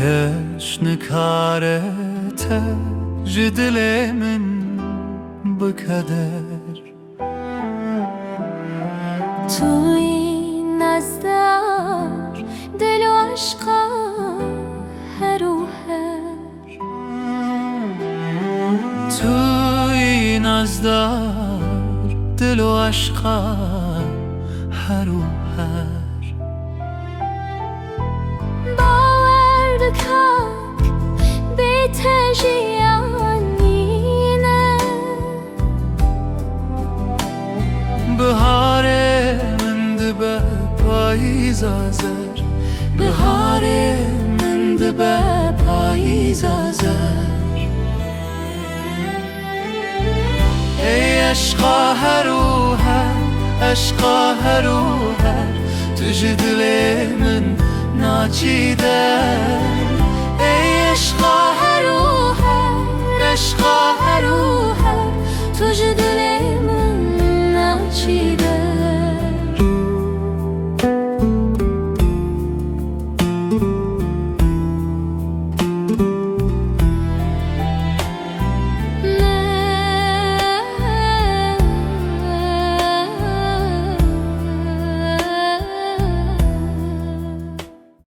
بکش نکارته جدل من بکدر توی نزدار دل و عشقا هر و هر توی نزدار دل و عشقا هر و هر باور دکن بی تجیانینه بهار من دبه پاییز آزر بهار من دبه پاییز آزر ای عشقا هر و هر عشقا هر و هر تو جدل من ناچیده